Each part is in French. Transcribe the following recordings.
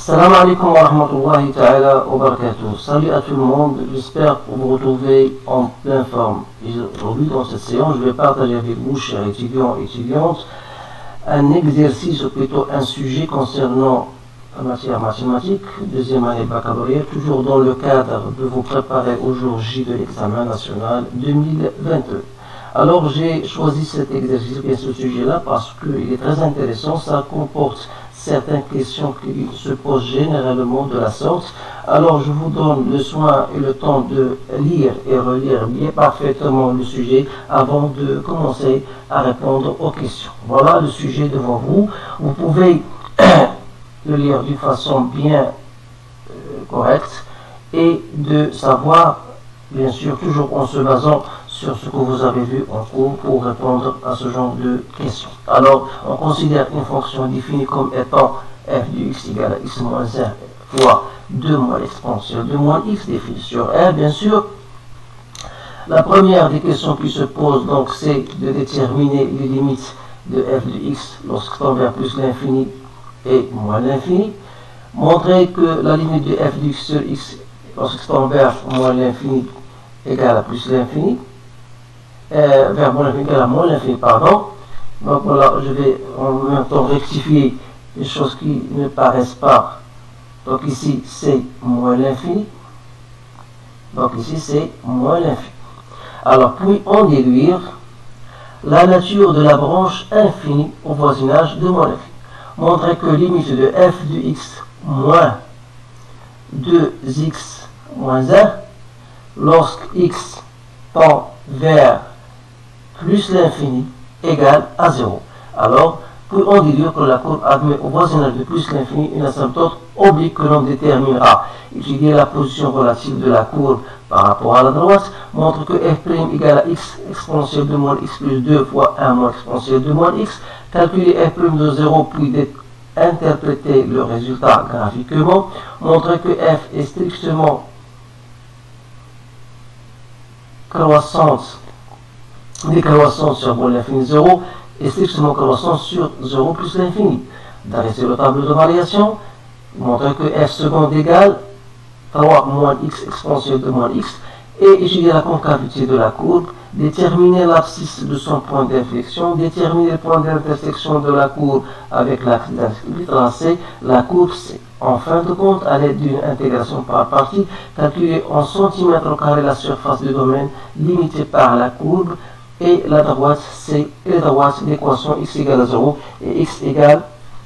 Assalamu alaikum wa rahmatullahi ta'ala wa barakatuh. Salut à tout le monde, j'espère vous retrouver en pleine forme. Aujourd'hui dans cette séance, je vais partager avec vous, chers étudiants et étudiantes, un exercice ou plutôt un sujet concernant la matière mathématique, deuxième année baccalauréat, toujours dans le cadre de vous préparer au jour J de l'examen national 2022. Alors j'ai choisi cet exercice et ce sujet-là parce qu'il est très intéressant, ça comporte certaines questions qui se posent généralement de la sorte. Alors je vous donne le soin et le temps de lire et relire bien parfaitement le sujet avant de commencer à répondre aux questions. Voilà le sujet devant vous. Vous pouvez le lire d'une façon bien correcte et de savoir, bien sûr, toujours en se basant sur ce que vous avez vu en cours pour répondre à ce genre de questions. Alors, on considère une fonction définie comme étant f de x égale à x moins 1 fois 2 moins l'exponentielle de moins x définie sur R, bien sûr. La première des questions qui se posent, donc, c'est de déterminer les limites de f de x lorsque tend vers plus l'infini et moins l'infini. Montrer que la limite de f de x sur x lorsque tend vers moins l'infini égale à plus l'infini. Vers moins l'infini égale à moins l'infini, pardon. Donc voilà, je vais en même temps rectifier les choses qui ne paraissent pas. Donc ici, c'est moins l'infini. Donc ici, c'est moins l'infini. Alors, puis en déduire la nature de la branche infinie au voisinage de moins l'infini. Montrer que limite de f de x moins 2x moins 1, lorsque x tend vers plus l'infini égale à 0. Alors, pour en déduire que la courbe admet au voisinage de plus l'infini une asymptote oblique que l'on déterminera. Étudier la position relative de la courbe par rapport à la droite montre que f' égale à x exponentielle de moins x plus 2 fois 1 moins exponentielle de moins x. Calculer f' de 0 puis interpréter le résultat graphiquement. Montrer que f est strictement décroissante sur moins l'infini 0 et strictement croissante sur 0 plus l'infini. Dresser le tableau de variation, montrer que f seconde égale 3 moins x exponentielle de moins x et étudier la concavité de la courbe, déterminer l'abscisse de son point d'inflexion, déterminer le point d'intersection de la courbe avec l'axe tracé, la courbe C. En fin de compte, à l'aide d'une intégration par partie, calculer en centimètres carrés la surface du domaine limitée par la courbe et la droite C et la droite l'équation x égale à 0 et x égale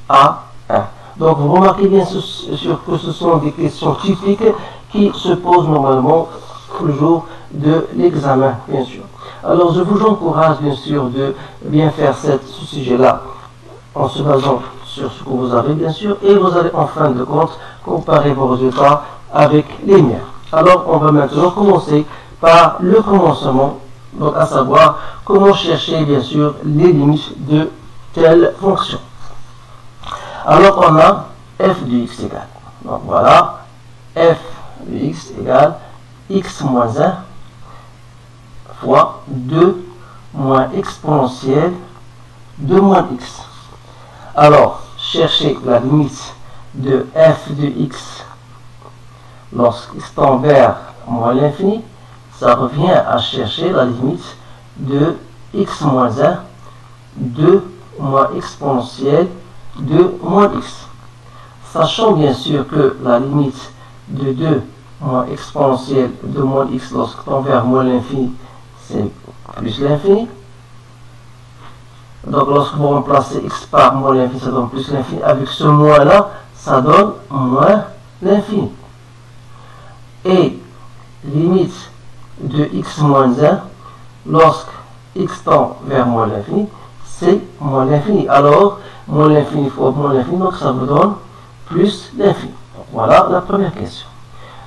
à 1. Donc vous remarquez bien sûr que ce sont des questions typiques qui se posent normalement le jour de l'examen, bien sûr. Alors je vous encourage bien sûr de bien faire ce sujet-là en se basant sur ce que vous avez bien sûr et vous allez en fin de compte comparer vos résultats avec les miens. Alors on va maintenant commencer par le commencement, donc à savoir comment chercher bien sûr les limites de telle fonction. Alors on a f de x égale, donc voilà, f de x égale x moins 1 fois 2 moins exponentielle de moins x. Alors, chercher la limite de f de x lorsqu'il tend vers moins l'infini, ça revient à chercher la limite de x moins 1, 2 moins exponentielle de moins x. Sachant bien sûr que la limite de 2 moins exponentielle de moins x lorsqu'il tend vers moins l'infini, c'est plus l'infini. Donc lorsque vous remplacez x par moins l'infini, ça donne plus l'infini. Avec ce moins là, ça donne moins l'infini. Et limite de x moins 1, lorsque x tend vers moins l'infini, c'est moins l'infini. Alors, moins l'infini fois moins l'infini, donc ça vous donne plus l'infini. Voilà la première question.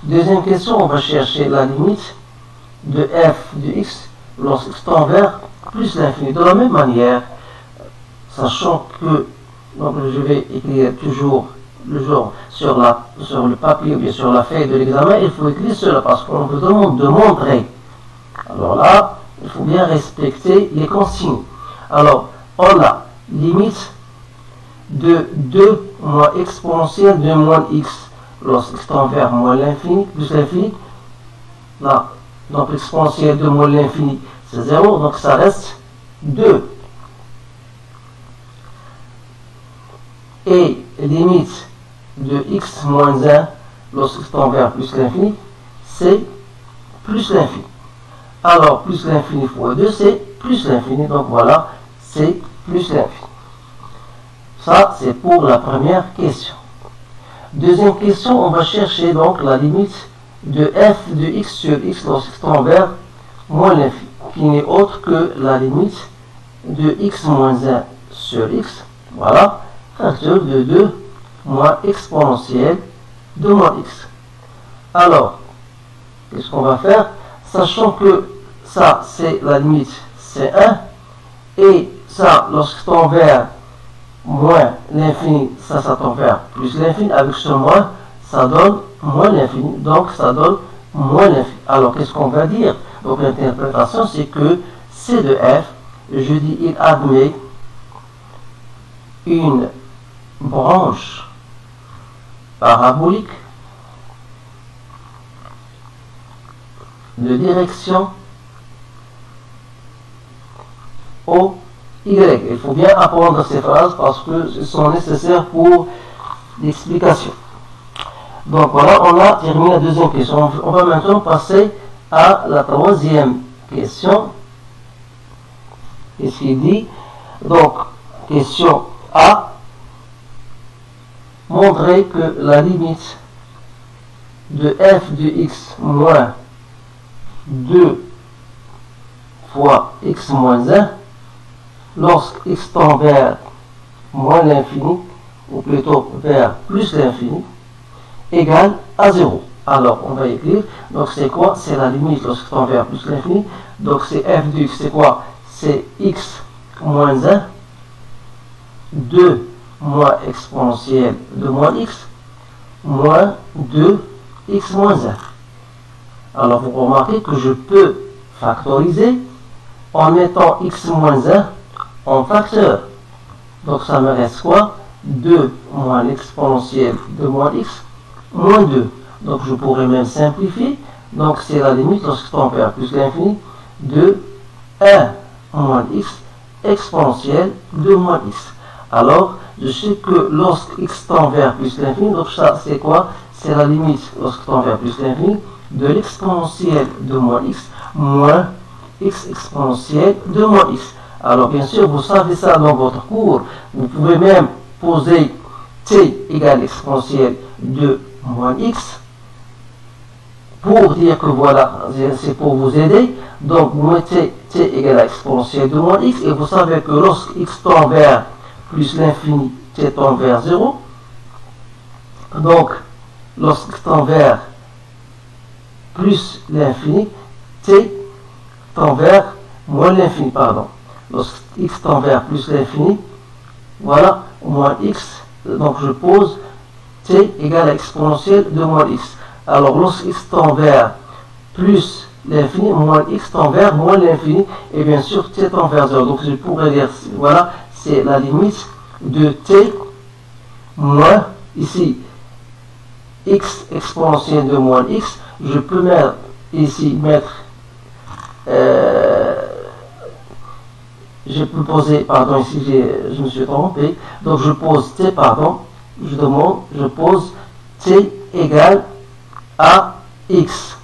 Deuxième question, on va chercher la limite de f de x lorsqu'il tend vers plus l'infini. De la même manière, sachant que, donc je vais écrire toujours le genre sur le papier ou bien sur la feuille de l'examen, il faut écrire cela parce qu'on vous demande de montrer. Alors là, il faut bien respecter les consignes. Alors, on a limite de 2 moins exponentielle de moins x. Lorsque x tend vers moins l'infini, plus l'infini, là, donc l'exponentielle de moins l'infini, c'est 0, donc ça reste 2. Et limite de x moins 1, lorsque x tend vers plus l'infini, c'est plus l'infini. Alors, plus l'infini fois 2, c'est plus l'infini. Donc voilà, c'est plus l'infini. Ça, c'est pour la première question. Deuxième question, on va chercher donc la limite de f de x sur x lorsque x tend vers moins l'infini, qui n'est autre que la limite de x moins 1 sur x, voilà, facteur de 2 moins exponentielle de moins x. Alors, qu'est-ce qu'on va faire? Sachant que ça, c'est la limite, c'est 1, et ça, lorsque tend vers moins l'infini, ça tend vers plus l'infini, avec ce moins, ça donne moins l'infini, donc ça donne moins l'infini. Alors, qu'est-ce qu'on va dire? Donc, l'interprétation, c'est que C de f, je dis, il admet une branche parabolique de direction au y. Il faut bien apprendre ces phrases parce qu'elles sont nécessaires pour l'explication. Donc voilà, on a terminé la deuxième question. On va maintenant passer à la troisième question. Qu'est-ce qu'il dit? Donc, question A. Montrer que la limite de f de x moins 2 fois x moins 1 lorsque x tend vers moins l'infini, ou plutôt vers plus l'infini, égale à 0. Alors, on va écrire, donc c'est quoi? C'est la limite lorsque x tend vers plus l'infini. Donc, c'est f de x, c'est quoi? C'est x moins 1, 2 moins exponentielle de moins x, moins 2 x moins 1. Alors, vous remarquez que je peux factoriser en mettant x moins 1 en facteur. Donc, ça me reste quoi? 2 moins l'exponentielle de moins x, moins 2. Donc, je pourrais même simplifier. Donc, c'est la limite lorsque tend vers plus l'infini de 1 moins x exponentielle de moins x. Alors, je sais que lorsque x tend vers plus l'infini, donc ça, c'est quoi? C'est la limite lorsque tend vers plus l'infini de l'exponentielle de moins x moins x exponentielle de moins x. Alors, bien sûr, vous savez ça dans votre cours. Vous pouvez même poser t égale exponentielle de moins x pour dire que voilà, c'est pour vous aider. Donc, vous mettez t égale à exponentielle de moins x et vous savez que lorsque x tend vers plus l'infini, t tend vers 0. Donc, lorsque x tend vers plus l'infini, t tend vers moins l'infini, pardon. Lorsque x tend vers plus l'infini, voilà, moins x, donc je pose t égale à exponentielle de moins x. Alors, lorsque x tend vers plus l'infini, moins x tend vers moins l'infini, et bien sûr, t tend vers 0. Donc, je pourrais dire, voilà, c'est la limite de t moins, ici, x exponentielle de moins x. Je peux mettre, ici, je peux poser, pardon, ici, je me suis trompé. Donc, je pose t, pardon, je pose t égale à x.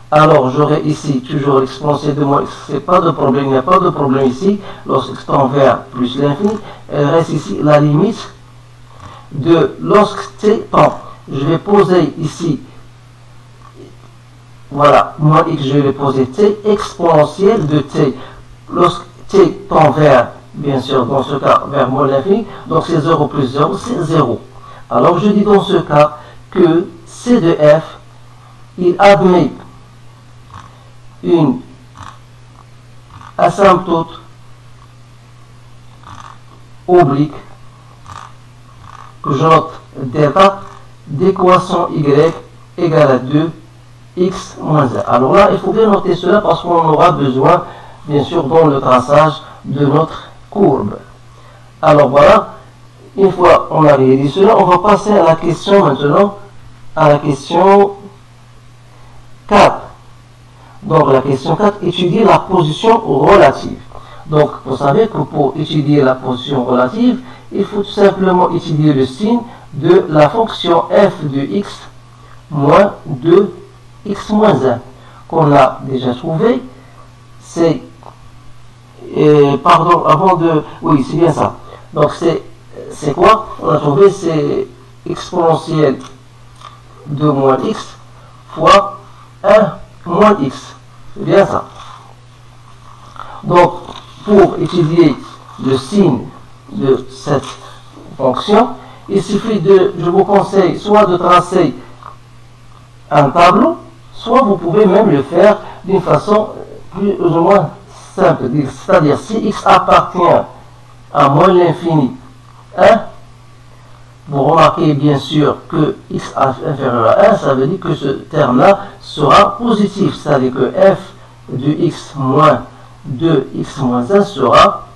Alors, j'aurai ici toujours l'exponentielle de moins x. C'est pas de problème, il n'y a pas de problème ici. Lorsque x tend vers plus l'infini, il reste ici la limite de lorsque t tend. Je vais poser ici, voilà, moins x, je vais poser t exponentielle de t. Lorsque t tend vers, bien sûr, dans ce cas, vers moins l'infini, donc c'est 0 plus 0, c'est 0. Alors, je dis dans ce cas que C de f, il admet une asymptote oblique que je note delta d'équation y égale à 2 x moins 1. Alors là, il faut bien noter cela parce qu'on aura besoin, bien sûr, dans le traçage de notre courbe. Alors voilà, Une fois on a réalisé cela, on va passer à la question maintenant, à la question 4. Donc la question 4, étudier la position relative. Donc vous savez que pour étudier la position relative, il faut tout simplement étudier le signe de la fonction f de x moins 2x moins 1 qu'on a déjà trouvé. C'est pardon, avant de... Oui, c'est bien ça. Donc c'est quoi? On a trouvé c'est exponentielle de moins x fois 1 moins x. C'est bien ça. Donc, pour étudier le signe de cette fonction, il suffit de, je vous conseille, soit de tracer un tableau, soit vous pouvez même le faire d'une façon plus ou moins simple. C'est-à-dire, si x appartient à moins l'infini 1, vous remarquez bien sûr que x inférieur à 1, ça veut dire que ce terme-là sera positif. C'est-à-dire que f de x moins 2x moins 1 sera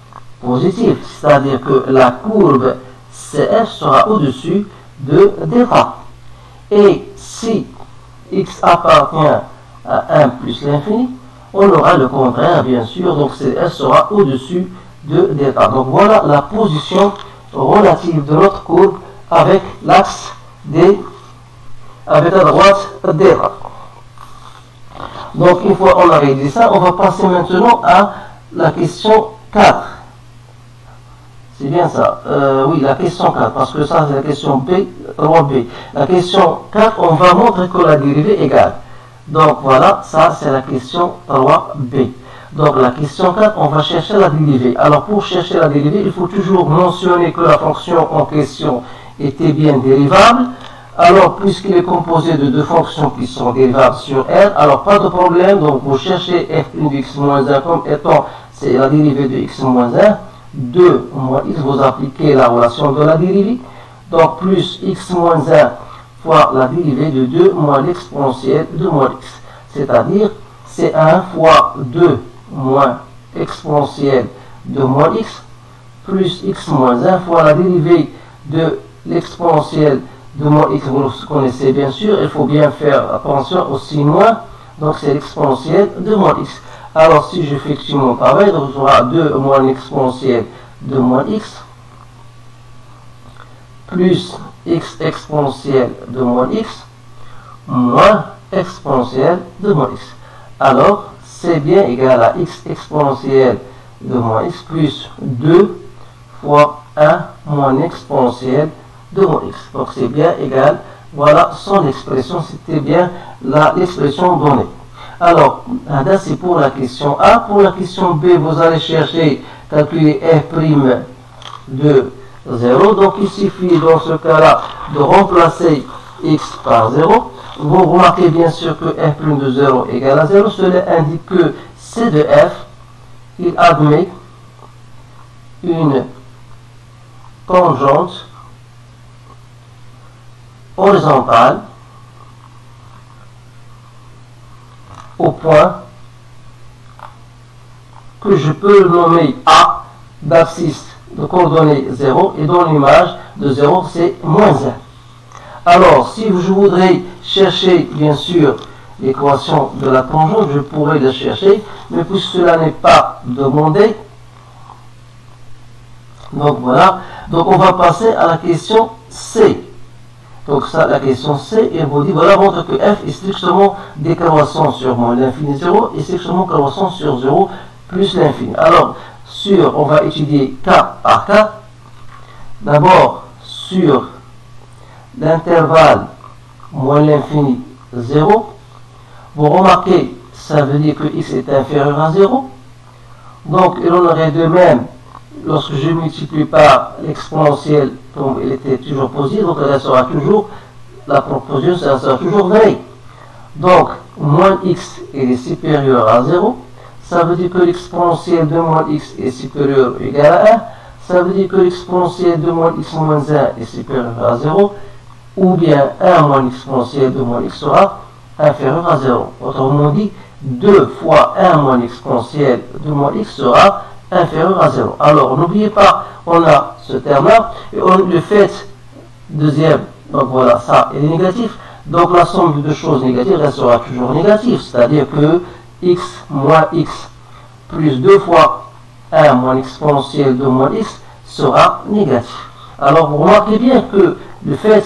positif. C'est-à-dire que la courbe CF sera au-dessus de delta. Et si x appartient à 1 plus l'infini, on aura le contraire, bien sûr. Donc CF sera au-dessus de delta. Donc voilà la position relative de notre courbe avec l'axe avec à droite delta. Donc une fois on a réalisé ça, on va passer maintenant à la question 4. C'est bien ça. Oui, la question 4, parce que ça c'est la question B, 3B. La question 4, on va montrer que la dérivée est égale. Donc voilà, ça c'est la question 3B. Donc la question 4, on va chercher la dérivée. Alors pour chercher la dérivée, il faut toujours mentionner que la fonction en question était bien dérivable. Alors, puisqu'il est composé de deux fonctions qui sont dérivables sur R, alors pas de problème. Donc, vous cherchez f1 de x moins 1 comme étant, c'est la dérivée de x moins 1, 2 moins x, vous appliquez la relation de la dérivée. Donc, plus x moins 1 fois la dérivée de 2 moins l'exponentielle de moins x. C'est-à-dire, c'est 1 fois 2 moins exponentielle de moins x, plus x moins 1 fois la dérivée de l'exponentielle de moins x, vous le connaissez bien sûr, il faut bien faire attention au signe moins, donc c'est l'exponentielle de moins x. Alors si j'effectue mon travail, donc on aura 2 moins l'exponentielle de moins x, plus x exponentielle de moins x, moins exponentielle de moins x. Alors c'est bien égal à x exponentielle de moins x plus 2 fois 1 moins exponentielle de moins x. Donc c'est bien égal, voilà son expression, c'était bien l'expression donnée. Alors, là c'est pour la question A. Pour la question B, vous allez chercher, calculer f' de 0. Donc il suffit dans ce cas-là de remplacer x par 0. Vous remarquez bien sûr que f' de 0 égale à 0. Cela indique que C de f, il admet une tangente horizontale au point que je peux nommer A d'abscisse de coordonnées 0 et dont l'image de 0 c'est moins 1. Alors si je voudrais chercher bien sûr l'équation de la tangente, je pourrais la chercher, mais puisque cela n'est pas demandé, donc voilà, donc on va passer à la question C. Donc ça, la question C, et vous dit, voilà, montre que f est strictement décroissant sur moins l'infini 0 et strictement croissant sur 0 plus l'infini. Alors, on va étudier cas par cas. D'abord, sur l'intervalle moins l'infini 0, vous remarquez, ça veut dire que x est inférieur à 0. Donc, il en aurait de même lorsque je multiplie par l'exponentielle, comme elle était toujours positive, donc elle sera toujours, la proposition sera toujours vraie. Donc, moins x est supérieur à 0, ça veut dire que l'exponentielle de moins x est supérieur ou égal à 1, ça veut dire que l'exponentielle de moins x moins 1 est supérieur à 0, ou bien 1 moins l'exponentielle de moins x sera inférieur à 0. Autrement dit, 2 fois 1 moins l'exponentielle de moins x sera inférieur à 0. Alors, n'oubliez pas, on a ce terme-là, et le fait deuxième, donc voilà, ça est négatif. Donc la somme de deux choses négatives restera toujours négative, c'est-à-dire que x moins x plus 2 fois 1 moins l'exponentielle de moins x sera négatif. Alors vous remarquez bien que le fait,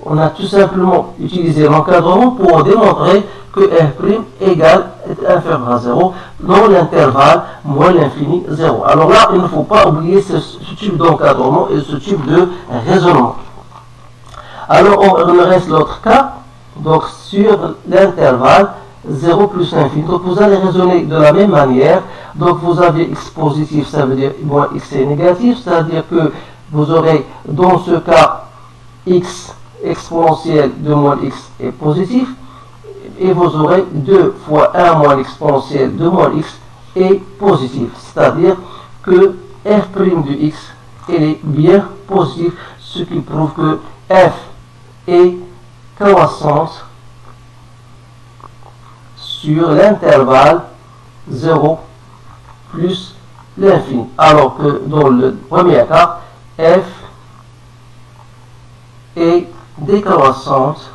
on a tout simplement utilisé l'encadrement pour démontrer que f' égale est inférieur à 0 dans l'intervalle moins l'infini 0. Alors là, il ne faut pas oublier ce type d'encadrement et ce type de raisonnement. Alors, on reste l'autre cas, donc sur l'intervalle 0 plus l'infini. Donc, vous allez raisonner de la même manière. Donc, vous avez x positif, ça veut dire moins x est négatif, c'est-à-dire que vous aurez dans ce cas x exponentielle de moins x est positif, et vous aurez 2 fois 1 moins l'exponentielle de moins x est positif, c'est-à-dire que f' de x est bien positif, ce qui prouve que f est croissante sur l'intervalle 0 plus l'infini. Alors que dans le premier cas, f est décroissante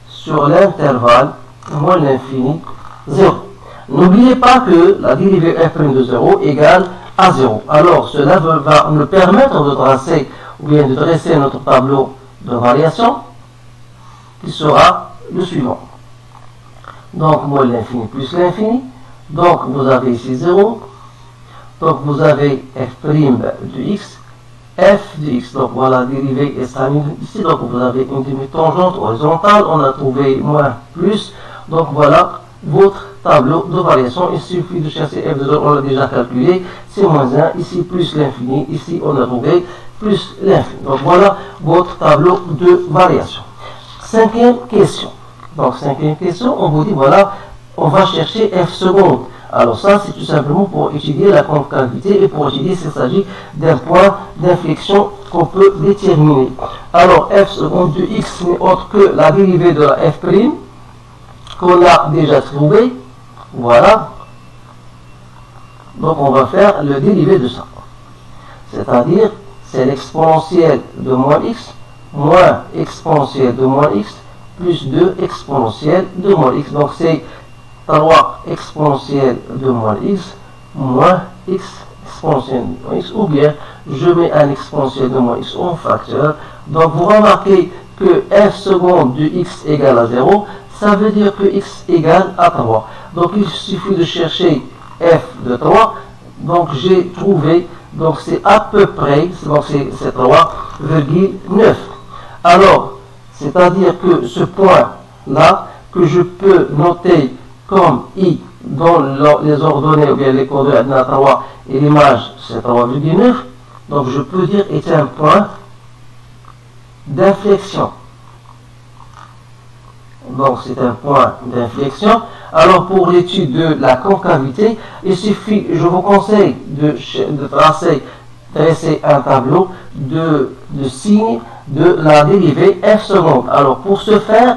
sur l'intervalle moins l'infini 0. N'oubliez pas que la dérivée f' de 0 égale à 0. Alors cela va nous permettre de tracer ou bien de dresser notre tableau de variation qui sera le suivant. Donc moins l'infini plus l'infini. Donc vous avez ici 0. Donc vous avez f' de x, f de x. Donc voilà, dérivée est s'annule ici. Donc vous avez une demi-tangente horizontale. On a trouvé moins plus. Donc voilà votre tableau de variation. Il suffit de chercher f de 0. On l'a déjà calculé. C'est moins 1. Ici plus l'infini. Ici on a trouvé plus l'infini. Donc voilà votre tableau de variation. Cinquième question. Donc cinquième question, on vous dit voilà, on va chercher f seconde. Alors ça c'est tout simplement pour étudier la concavité et pour étudier s'il s'agit d'un point d'inflexion qu'on peut déterminer. Alors f seconde de x n'est autre que la dérivée de la f' qu'on a déjà trouvé. Voilà. Donc on va faire le dérivé de ça. C'est-à-dire c'est l'exponentielle de moins x moins exponentielle de moins x plus 2 exponentielle de moins x. Donc c'est 3 exponentielle de moins x moins x exponentielle de moins x, ou bien je mets un exponentielle de moins x en facteur. Donc vous remarquez que f seconde de x égale à 0, ça veut dire que x égale à 3. Donc il suffit de chercher f de 3. Donc j'ai trouvé, donc c'est à peu près, donc c'est 3,9. Alors, c'est-à-dire que ce point-là, que je peux noter comme i dans les ordonnées ou bien les coordonnées à 3 et l'image c'est 3,9, donc je peux dire est un point d'inflexion. Donc c'est un point d'inflexion. Alors pour l'étude de la concavité, il suffit, je vous conseille de dresser un tableau de signes de la dérivée f seconde. Alors pour ce faire,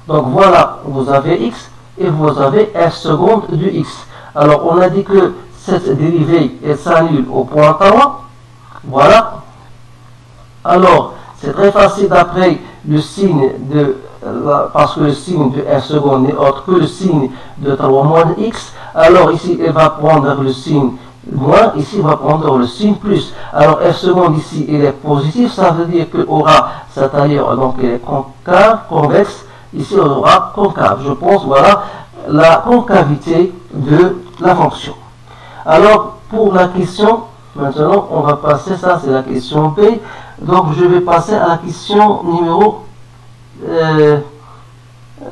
donc voilà, vous avez x et vous avez f seconde de x. Alors on a dit que cette dérivée elle s'annule au point 3. Voilà. Alors c'est très facile d'après le signe de parce que le signe de f seconde n'est autre que le signe de 3 moins x. Alors ici elle va prendre le signe moins, ici on va prendre le signe plus. Alors f seconde ici il est positif, ça veut dire qu'il aura cette allure, donc il est concave, convexe, ici on aura concave. Je pense voilà la concavité de la fonction. Alors pour la question, maintenant on va passer, ça c'est la question B, donc je vais passer à la question numéro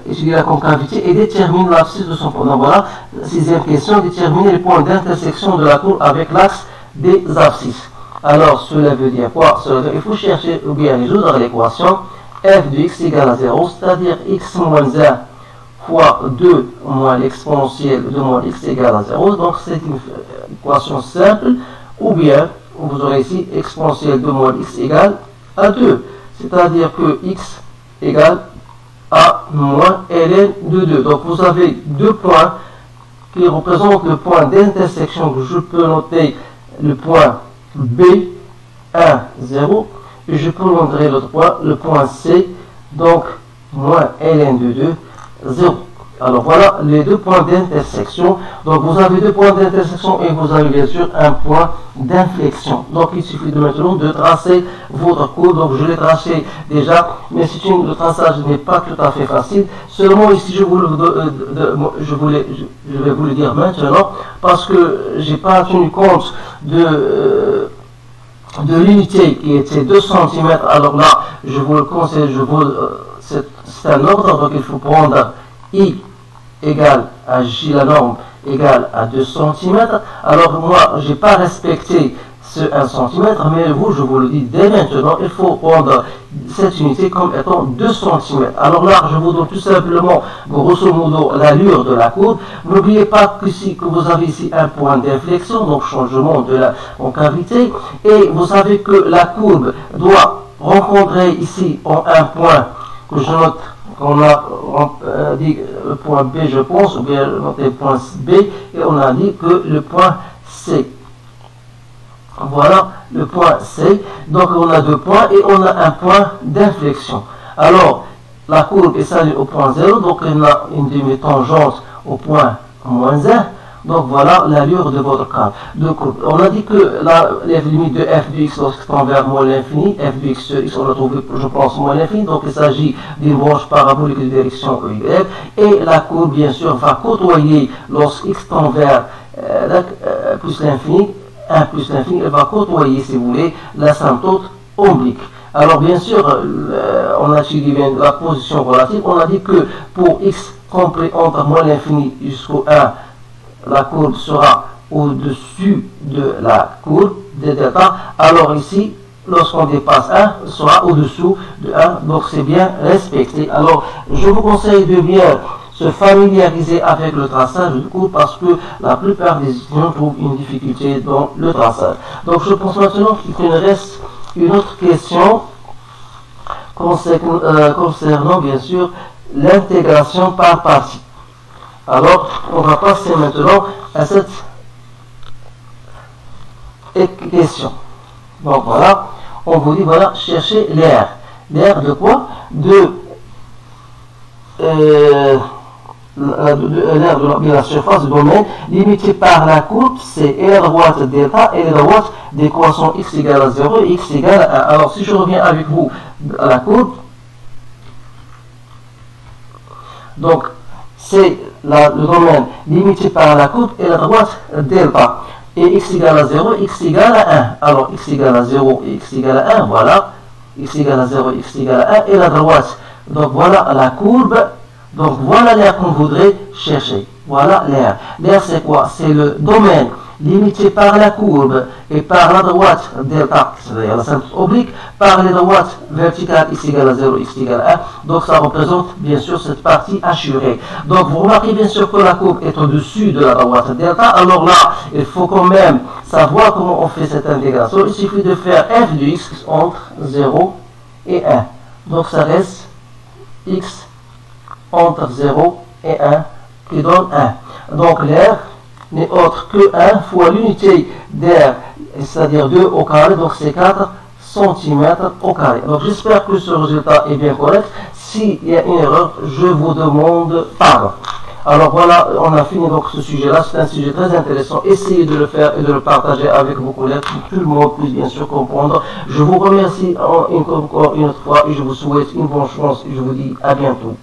étudier la concavité et détermine l'abscisse de son point. Donc voilà, sixième question, déterminer les points d'intersection de la tour avec l'axe des abscisses. Alors cela veut dire quoi? Cela veut dire, il faut chercher ou bien résoudre l'équation f de x égale à 0, c'est-à-dire x moins 1 fois 2 moins l'exponentielle de moins x égale à 0. Donc c'est une équation simple, ou bien vous aurez ici exponentielle de moins x égale à 2, c'est-à-dire que x égale à moins ln de 2. Donc vous avez deux points qui représente le point d'intersection que je peux noter le point B, 1, 0, et je peux montrer l'autre point, le point C, donc moins ln de 2, 0. Alors voilà les deux points d'intersection. Donc vous avez deux points d'intersection et vous avez bien sûr un point d'inflexion. Donc il suffit de maintenant de tracer votre courbe. Donc je l'ai tracé déjà, mais le traçage n'est pas tout à fait facile. Seulement ici je vais vous le dire maintenant parce que j'ai pas tenu compte de l'unité qui était 2 cm. Alors là, je vous le conseille, c'est un ordre, donc il faut prendre I égale à J, la norme égale à 2 cm. Alors moi, j'ai pas respecté ce 1 cm, mais vous, je vous le dis dès maintenant, il faut prendre cette unité comme étant 2 cm. Alors là, je vous donne tout simplement, grosso modo, l'allure de la courbe. N'oubliez pas que vous avez ici un point d'inflexion, donc changement de la concavité, et vous savez que la courbe doit rencontrer ici en un point que je note. On a dit le point B, je pense, ou bien noté le point B, et on a dit que le point C. Voilà le point C. Donc on a deux points et on a un point d'inflexion. Alors, la courbe est salue au point 0, donc on a une demi-tangente au point moins 1. Donc voilà l'allure de votre courbe. On a dit que les limites de f de x lorsqu'il tend vers moins l'infini, f de x sur x, on a trouvé, je pense, moins l'infini. Donc il s'agit d'une branche parabolique de direction y. Et la courbe, bien sûr, va côtoyer lorsqu'x tend vers plus l'infini, 1 plus l'infini, elle va côtoyer, si vous voulez, l'asymptote oblique. Alors bien sûr, on a étudié bien la position relative. On a dit que pour x compris entre moins l'infini jusqu'au 1, la courbe sera au-dessus de la courbe de delta. Alors ici, lorsqu'on dépasse 1, sera au-dessous de 1. Donc c'est bien respecté. Alors je vous conseille de bien se familiariser avec le traçage de courbe parce que la plupart des étudiants trouvent une difficulté dans le traçage. Donc je pense maintenant qu'il me reste une autre question concernant bien sûr l'intégration par partie. Alors, on va passer maintenant à cette question. Donc voilà, on vous dit, voilà, chercher l'air. L'air de quoi? L'air de la surface du domaine limité par la courbe, c'est et la droite delta et la droite d'équation x égale à 0 et x égale à 1. Alors, si je reviens avec vous à la courbe, donc, c'est le domaine limité par la courbe et la droite delta. Et x égale à 0, x égale à 1. Alors x égale à 0 et x égale à 1, voilà. X égale à 0, x égale à 1 et la droite. Donc voilà la courbe. Donc voilà l'air qu'on voudrait chercher. Voilà l'air. L'air c'est quoi? C'est le domaine limité par la courbe et par la droite delta, c'est-à-dire la symptote oblique, par les droites verticales x égale à 0, x égale à 1. Donc ça représente bien sûr cette partie assurée. Donc vous remarquez bien sûr que la courbe est au-dessus de la droite delta. Alors là, il faut quand même savoir comment on fait cette intégration. Il suffit de faire f de x entre 0 et 1. Donc ça reste x entre 0 et 1 qui donne 1. Donc l'air n'est autre que 1 fois l'unité d'air, c'est-à-dire 2 au carré, donc c'est 4 cm au carré. Donc j'espère que ce résultat est bien correct. S'il y a une erreur, je vous demande pardon. Alors voilà, on a fini donc ce sujet-là. C'est un sujet très intéressant. Essayez de le faire et de le partager avec vos collègues pour que tout le monde puisse bien sûr comprendre. Je vous remercie encore une autre fois et je vous souhaite une bonne chance et je vous dis à bientôt.